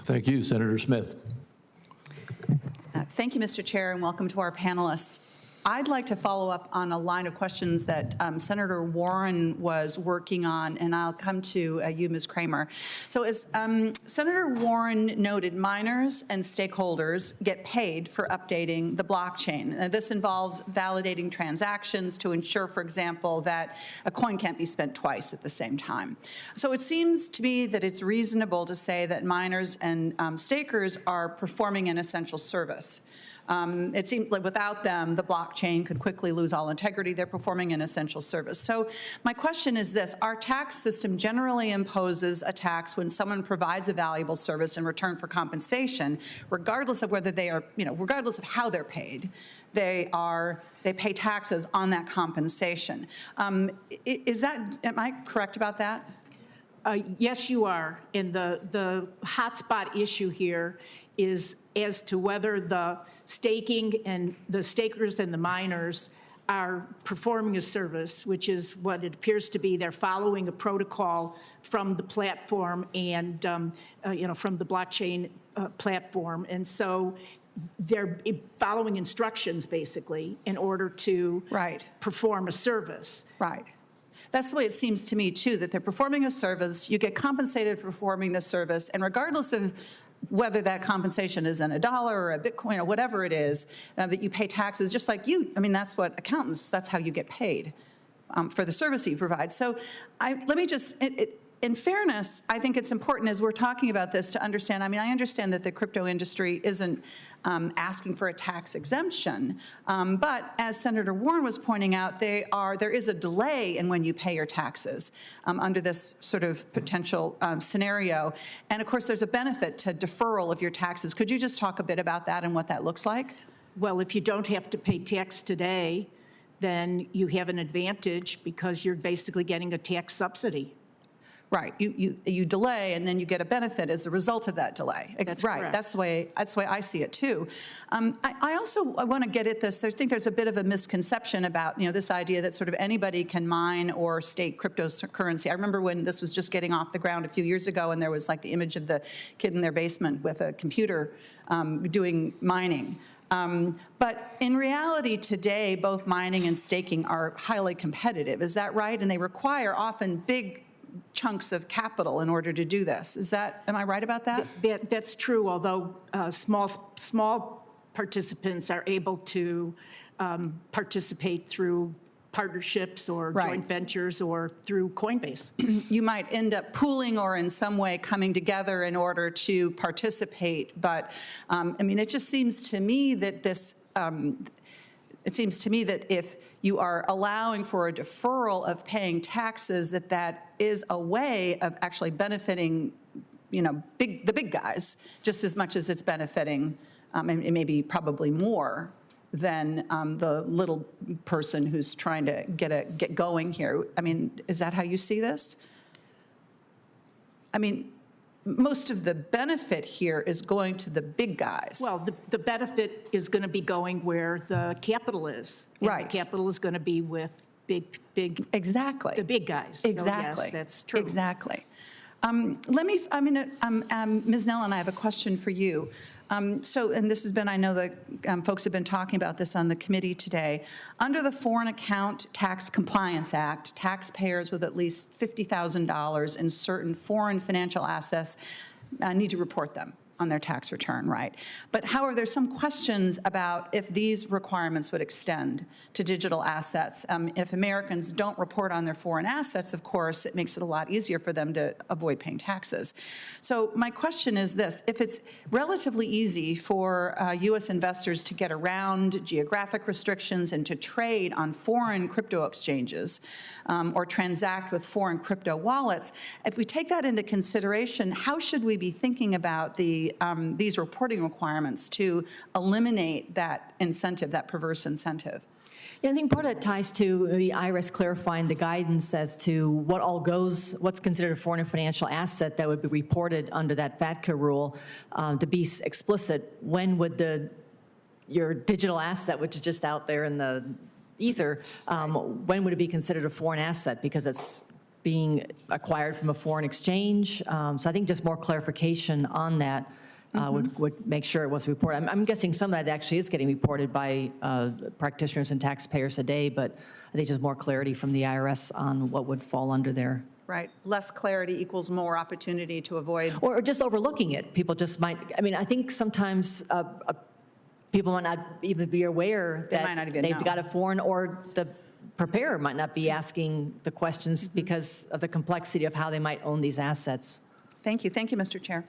Thank you, Senator Smith. Thank you, Mr. Chair, and welcome to our panelists. I'd like to follow up on a line of questions that Senator Warren was working on, and I'll come to you, Ms. Kramer. So as Senator Warren noted, miners and stakeholders get paid for updating the blockchain. This involves validating transactions to ensure, for example, that a coin can't be spent twice at the same time. So it seems to me that it's reasonable to say that miners and stakers are performing an essential service. It seems like without them, the blockchain could quickly lose all integrity. They're performing an essential service. So my question is this: our tax system generally imposes a tax when someone provides a valuable service in return for compensation, regardless of whether they are, regardless of how they're paid. They pay taxes on that compensation. Am I correct about that? Yes, you are. And the hotspot issue here is as to whether the staking and the stakers and the miners are performing a service, which is what it appears to be. They're following a protocol from the platform and, from the blockchain platform. And so they're following instructions, basically, in order to perform a service. Right. That's the way it seems to me, too, that they're performing a service, you get compensated for performing the service, and regardless of whether that compensation is in a dollar or a Bitcoin or whatever it is, that you pay taxes just like you. I mean, that's what accountants, that's how you get paid for the service that you provide. So let me just, in fairness, I think it's important as we're talking about this to understand, I understand that the crypto industry isn't asking for a tax exemption, but as Senator Warren was pointing out, there is a delay in when you pay your taxes under this sort of potential scenario. And of course, there's a benefit to deferral of your taxes. Could you just talk a bit about that and what that looks like? Well, if you don't have to pay tax today, then you have an advantage because you're basically getting a tax subsidy. Right. You delay, and then you get a benefit as a result of that delay. That's right. Correct. That's the way I see it too. I also want to get at this. I think there's a bit of a misconception about this idea that sort of anybody can mine or stake cryptocurrency. I remember when this was just getting off the ground a few years ago, and there was like the image of the kid in their basement with a computer doing mining. But in reality today, both mining and staking are highly competitive. Is that right? And they require often big chunks of capital in order to do this. Am I right about that? That's true, although small participants are able to participate through partnerships or joint ventures or through Coinbase. You might end up pooling or in some way coming together in order to participate, but it just seems to me that if you are allowing for a deferral of paying taxes, that is a way of actually benefiting, the big guys just as much as it's benefiting, and maybe probably more than the little person who's trying to get going here. Is that how you see this? Most of the benefit here is going to the big guys. Well, the benefit is going to be going where the capital is. And right. The capital is going to be with big. Exactly. The big guys. Exactly. So yes, that's true. Exactly. Ms. Nellen, I have a question for you. And this has been, I know that folks have been talking about this on the committee today. Under the Foreign Account Tax Compliance Act, taxpayers with at least $50,000 in certain foreign financial assets need to report them on their tax return, right? But however, there's some questions about if these requirements would extend to digital assets. If Americans don't report on their foreign assets, of course, it makes it a lot easier for them to avoid paying taxes. So my question is this: if it's relatively easy for U.S. investors to get around geographic restrictions and to trade on foreign crypto exchanges or transact with foreign crypto wallets, if we take that into consideration, how should we be thinking about these reporting requirements to eliminate that incentive, that perverse incentive? Yeah, I think part of that ties to the IRS clarifying the guidance as to what's considered a foreign financial asset that would be reported under that FATCA rule. To be explicit, when would your digital asset, which is just out there in the ether, when would it be considered a foreign asset? Because it's being acquired from a foreign exchange. So I think just more clarification on that would make sure it was reported. I'm guessing some of that actually is getting reported by practitioners and taxpayers today, but I think just more clarity from the IRS on what would fall under there. Right. Less clarity equals more opportunity to avoid. Or just overlooking it. People just might, I mean, I think sometimes people might not even be aware They that might not even they've know. got a foreign, or the preparer might not be asking the questions because of the complexity of how they might own these assets. Thank you. Thank you, Mr. Chair.